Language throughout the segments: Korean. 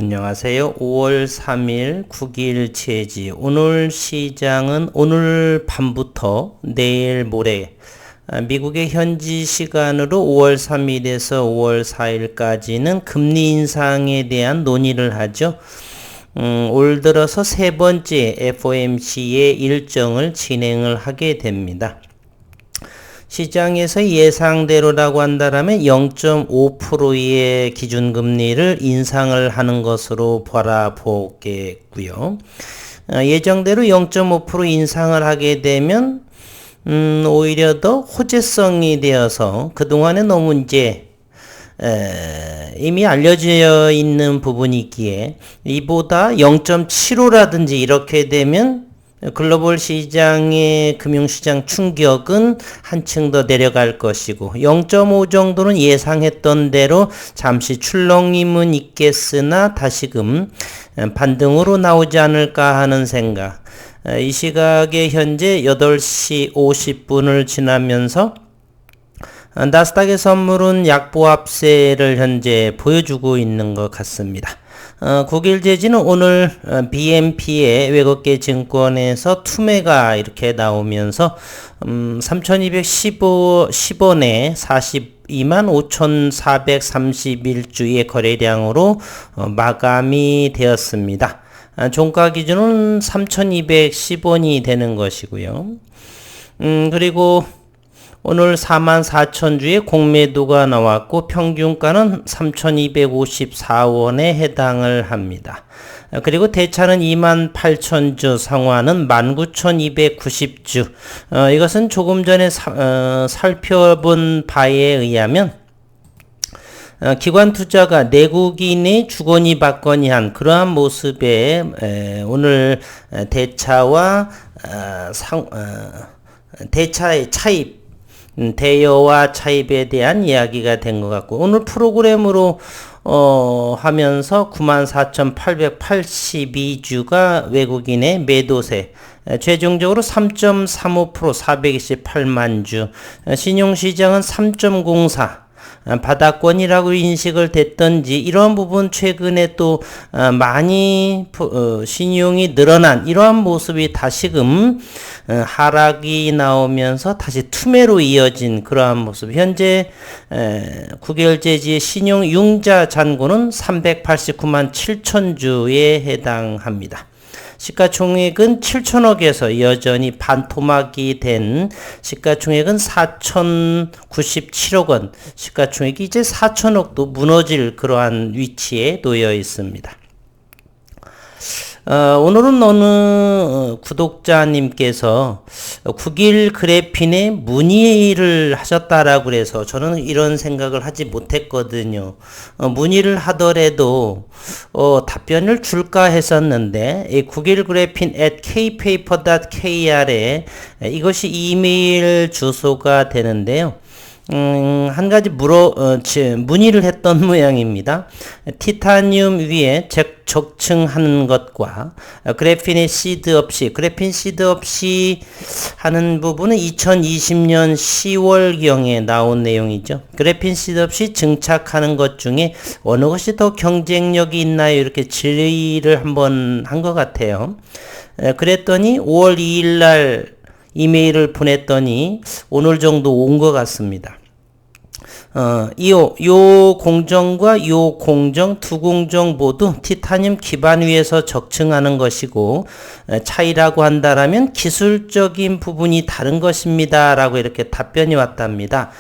안녕하세요. 5월 3일 9일 채지. 오늘 시장은 오늘 밤부터 내일 모레 미국의 현지 시간으로 5월 3일에서 5월 4일까지는 금리 인상에 대한 논의를 하죠. 올 들어서 세 번째 FOMC의 일정을 진행을 하게 됩니다. 시장에서 예상대로라고 한다면 0.5%의 기준금리를 인상을 하는 것으로 바라보겠고요. 예정대로 0.5% 인상을 하게 되면 오히려 더 호재성이 되어서 그동안에 너무 이제 이미 알려져 있는 부분이 있기에 이보다 0.75라든지 이렇게 되면 글로벌 시장의 금융시장 충격은 한층 더 내려갈 것이고 0.5 정도는 예상했던 대로 잠시 출렁임은 있겠으나 다시금 반등으로 나오지 않을까 하는 생각. 이 시각에 현재 8시 50분을 지나면서 나스닥의 선물은 약보합세를 현재 보여주고 있는 것 같습니다. 9일 제지는 오늘 BMP의 외국계 증권에서 투매가 이렇게 나오면서 3210원에 425,431주의 거래량으로 마감이 되었습니다. 종가 기준은 3210원이 되는 것이고요. 그리고 오늘 44,000주의 공매도가 나왔고 평균가는 3,254원에 해당을 합니다. 그리고 대차는 28,000주, 상환은 19,290주. 이것은 조금 전에 살펴본 바에 의하면 기관 투자가 내국인의 주거니 받거니 한 그러한 모습에 오늘 대차와 대차의 차입 대여와 차입에 대한 이야기가 된 것 같고 오늘 프로그램으로 하면서 94,882주가 외국인의 매도세 최종적으로 3.35% 428만 주 신용시장은 3.04 바닥권이라고 인식을 됐던지 이러한 부분 최근에 또 많이 신용이 늘어난 이러한 모습이 다시금 하락이 나오면서 다시 투매로 이어진 그러한 모습. 현재 9개월 제지의 신용 융자 잔고는 389만 7천 주에 해당합니다. 시가총액은 7천억에서 여전히 반토막이 된 시가총액은 4,097억 원. 시가총액이 이제 4천억도 무너질 그러한 위치에 놓여 있습니다. 오늘은 어느 구독자님께서 9일 그래핀에 문의를 하셨다라고 그래서 저는 이런 생각을 하지 못했거든요. 문의를 하더라도 답변을 줄까 했었는데 9일 그래핀 at kpaper.kr에 이것이 이메일 주소가 되는데요. 한 가지 문의를 했던 모양입니다. 티타늄 위에 적층하는 것과 그래핀 시드 없이 하는 부분은 2020년 10월경에 나온 내용이죠. 그래핀 시드 없이 증착하는 것 중에 어느 것이 더 경쟁력이 있나요? 이렇게 질의를 한번 한 것 같아요. 그랬더니 5월 2일 날 이메일을 보냈더니 오늘 정도 온 것 같습니다. 요 공정과 요 공정, 두 공정 모두 티타늄 기반 위에서 적층하는 것이고 차이라고 한다라면 기술적인 부분이 다른 것입니다. 라고 이렇게 답변이 왔답니다.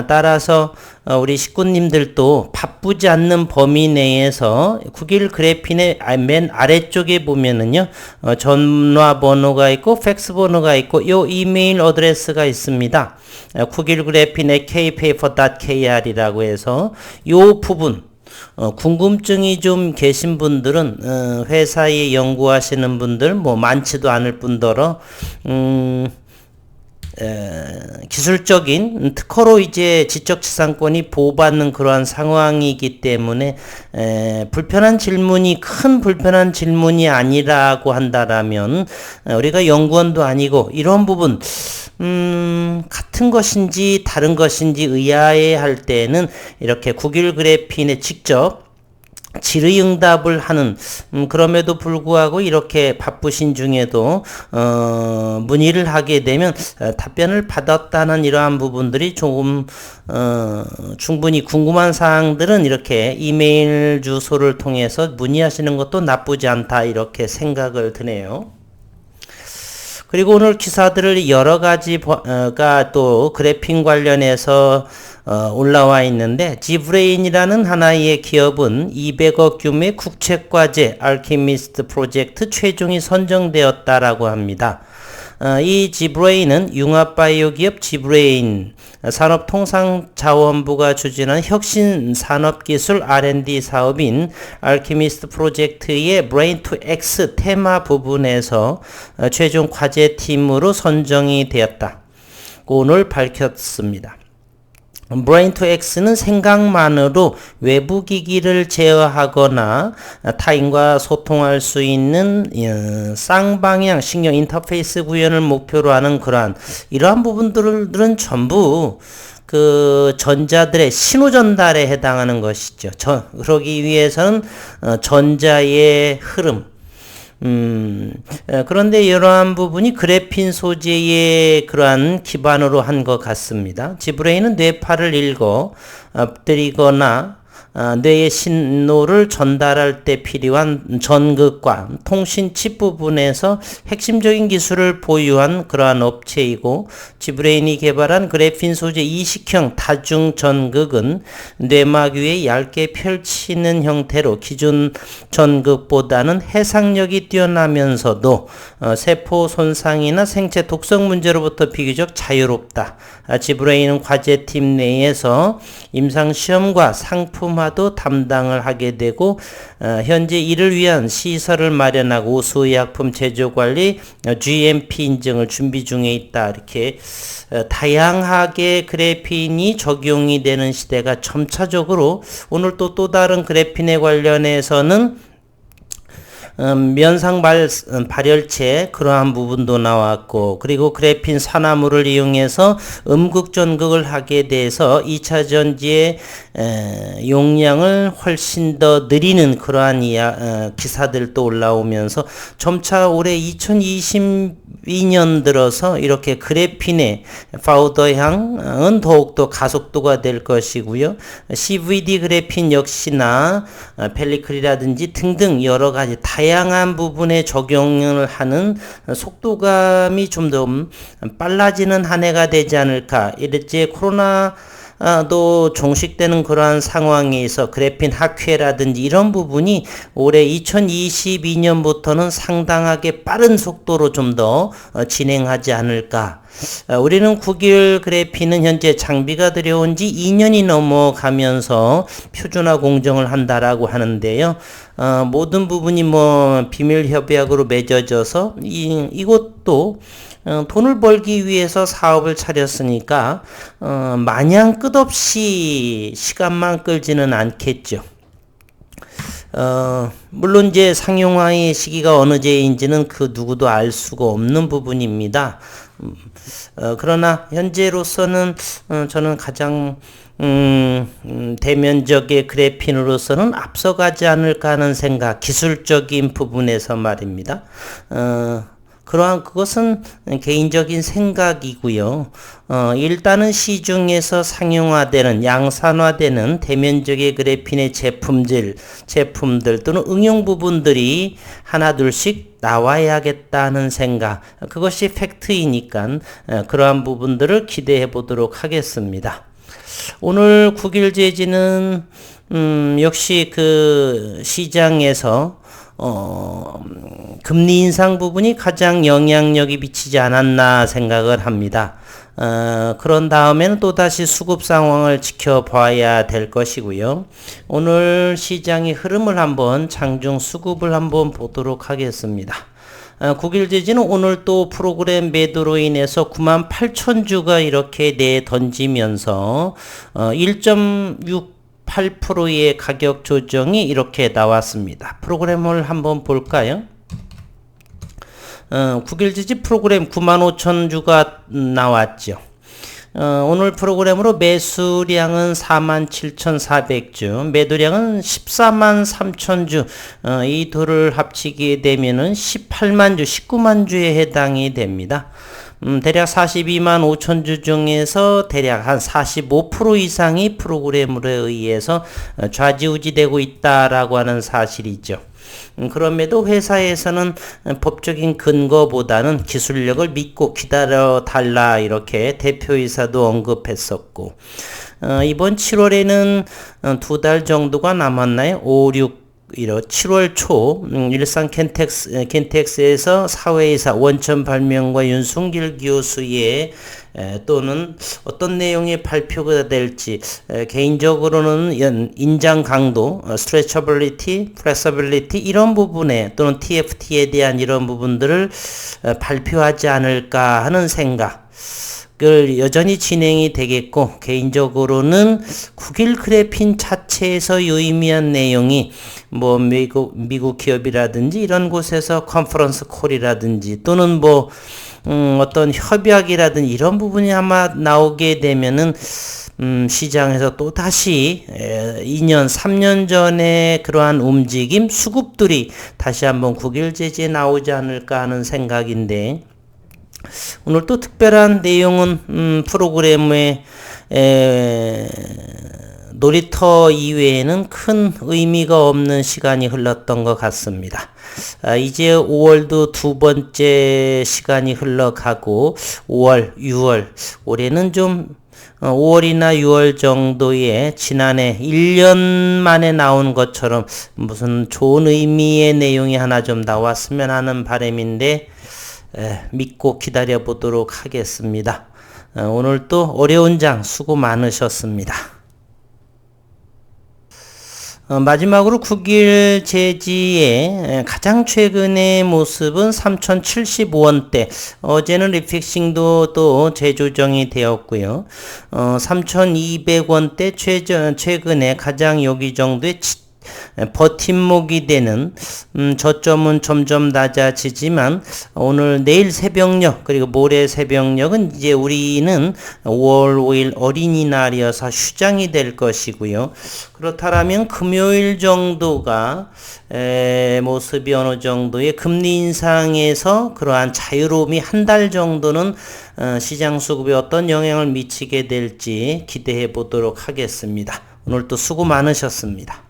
따라서 우리 식구님들도 바쁘지 않는 범위 내에서 9일 그래핀의 맨 아래쪽에 보면은요, 전화번호가 있고, 팩스 번호가 있고, 요 이메일 어드레스가 있습니다. 9일 그래핀의 kpaper.kr이라고 해서 요 부분, 궁금증이 좀 계신 분들은, 회사에 연구하시는 분들, 뭐 많지도 않을 뿐더러, 기술적인 특허로 이제 지적재산권이 보호받는 그러한 상황이기 때문에 불편한 질문이 큰 불편한 질문이 아니라고 한다라면 우리가 연구원도 아니고 이런 부분 같은 것인지 다른 것인지 의아해할 때는 이렇게 9일 그래핀에 직접 질의응답을 하는 그럼에도 불구하고 이렇게 바쁘신 중에도 문의를 하게 되면 답변을 받았다는 이러한 부분들이 조금 충분히 궁금한 사항들은 이렇게 이메일 주소를 통해서 문의하시는 것도 나쁘지 않다 이렇게 생각을 드네요. 그리고 오늘 기사들을 여러 가지가 또 그래핀 관련해서 올라와 있는데 지브레인이라는 하나의 기업은 200억 규모의 국책과제 알케미스트 프로젝트 최종이 선정되었다라고 합니다. 이 지브레인은 융합바이오 기업 지브레인 산업통상자원부가 추진한 혁신 산업기술 R&D 사업인 알케미스트 프로젝트의 브레인 투 X 테마 부분에서 최종 과제팀으로 선정이 되었다. 오늘 밝혔습니다. 브레인 투 X는 생각만으로 외부 기기를 제어하거나 타인과 소통할 수 있는 쌍방향 신경 인터페이스 구현을 목표로 하는 이러한 부분들은 전부 그 전자들의 신호 전달에 해당하는 것이죠. 그러기 위해서는 전자의 흐름 그런데 이러한 부분이 그래핀 소재의 그러한 기반으로 한 것 같습니다. 지브레인은 뇌파를 읽어 엎드리거나 뇌의 신호를 전달할 때 필요한 전극과 통신 칩 부분에서 핵심적인 기술을 보유한 그러한 업체이고 지브레인이 개발한 그래핀 소재 이식형 다중 전극은 뇌막 위에 얇게 펼치는 형태로 기존 전극보다는 해상력이 뛰어나면서도 세포 손상이나 생체 독성 문제로부터 비교적 자유롭다. 지브레인은 과제팀 내에서 임상시험과 상품화도 담당을 하게 되고 현재 이를 위한 시설을 마련하고 우수의약품 제조관리 GMP 인증을 준비 중에 있다. 이렇게 다양하게 그래핀이 적용이 되는 시대가 점차적으로 오늘 또 다른 그래핀에 관련해서는 면상 발열체 그러한 부분도 나왔고 그리고 그래핀 산화물을 이용해서 음극전극을 하게 돼서 2차 전지의 용량을 훨씬 더 늘리는 그러한 기사들도 올라오면서 점차 올해 2022년 들어서 이렇게 그래핀의 파우더 향은 더욱더 가속도가 될 것이고요. CVD 그래핀 역시나 펠리클이라든지 등등 여러 가지 다양한 부분에 적용을 하는 속도감이 좀 더 빨라지는 한 해가 되지 않을까. 이제 코로나도 종식되는 그러한 상황에서 그래핀 학회라든지 이런 부분이 올해 2022년부터는 상당하게 빠른 속도로 좀 더 진행하지 않을까. 우리는 9개월 그래핀은 현재 장비가 들여온 지 2년이 넘어가면서 표준화 공정을 한다라고 하는데요. 모든 부분이 비밀 협약으로 맺어져서 이것도 돈을 벌기 위해서 사업을 차렸으니까 마냥 끝없이 시간만 끌지는 않겠죠. 물론 이제 상용화의 시기가 어느 제인지는 그 누구도 알 수가 없는 부분입니다. 그러나 현재로서는 저는 가장 대면적의 그래핀으로서는 앞서가지 않을까 하는 생각, 기술적인 부분에서 말입니다. 그것은 개인적인 생각이고요. 일단은 시중에서 상용화되는 양산화되는 대면적의 그래핀의 제품들 또는 응용 부분들이 하나둘씩 나와야겠다는 생각, 그것이 팩트이니까 그러한 부분들을 기대해 보도록 하겠습니다. 오늘 9일 제지는 역시 그 시장에서 금리 인상 부분이 가장 영향력이 미치지 않았나 생각을 합니다. 그런 다음에는 또다시 수급 상황을 지켜봐야 될 것이고요. 오늘 시장의 흐름을 장중 수급을 한번 보도록 하겠습니다. 9일 제지는 오늘 또 프로그램 매도로 인해서 98,000주가 이렇게 내던지면서 1.68%의 가격 조정이 이렇게 나왔습니다. 프로그램을 한번 볼까요? 9일 지지 프로그램 95,000주가 나왔죠. 오늘 프로그램으로 매수량은 47,400주, 매도량은 143만 3천주, 이 둘을 합치게 되면은 18만 주, 19만 주에 해당이 됩니다. 대략 42만 5천주 중에서 대략 한 45% 이상이 프로그램으로 의해서 좌지우지되고 있다라고 하는 사실이죠. 그럼에도 회사에서는 법적인 근거보다는 기술력을 믿고 기다려 달라 이렇게 대표이사도 언급했었고, 이번 7월에는 2달 정도가 남았나요? 5, 6, 7월 초 일산 켄텍스에서 사회이사 원천 발명가 윤순길 교수의 또는 어떤 내용의 발표가 될지, 개인적으로는 인장 강도, stretchability, flexibility 이런 부분에 또는 TFT에 대한 이런 부분들을 발표하지 않을까 하는 생각 여전히 진행이 되겠고, 개인적으로는 국일 그래핀 자체에서 유의미한 내용이 미국 기업이라든지 이런 곳에서 컨퍼런스 콜이라든지 또는 어떤 협약이라든지 이런 부분이 아마 나오게 되면은 시장에서 또 다시 2년, 3년 전에 그러한 움직임, 수급들이 다시 한번 국일 제재에 나오지 않을까 하는 생각인데, 오늘 또 특별한 내용은 프로그램의 놀이터 이외에는 큰 의미가 없는 시간이 흘렀던 것 같습니다. 이제 5월도 두 번째 시간이 흘러가고 5월, 6월, 올해는 좀 5월이나 6월 정도에 지난해 1년 만에 나온 것처럼 무슨 좋은 의미의 내용이 하나 좀 나왔으면 하는 바람인데, 믿고 기다려 보도록 하겠습니다. 오늘 또 어려운 장 수고 많으셨습니다. 마지막으로 국일 제지의 가장 최근의 모습은 3,075원대. 어제는 리픽싱도 또 재조정이 되었고요. 3,200원대 최근에 가장 여기 정도의 버팀목이 되는 저점은 점점 낮아지지만, 오늘 내일 새벽녘 그리고 모레 새벽녘은 이제 우리는 5월 5일 어린이날이어서 휴장이 될 것이고요. 그렇다면 금요일 정도가 모습이 어느 정도의 금리 인상에서 그러한 자유로움이 한 달 정도는 시장 수급에 어떤 영향을 미치게 될지 기대해 보도록 하겠습니다. 오늘 또 수고 많으셨습니다.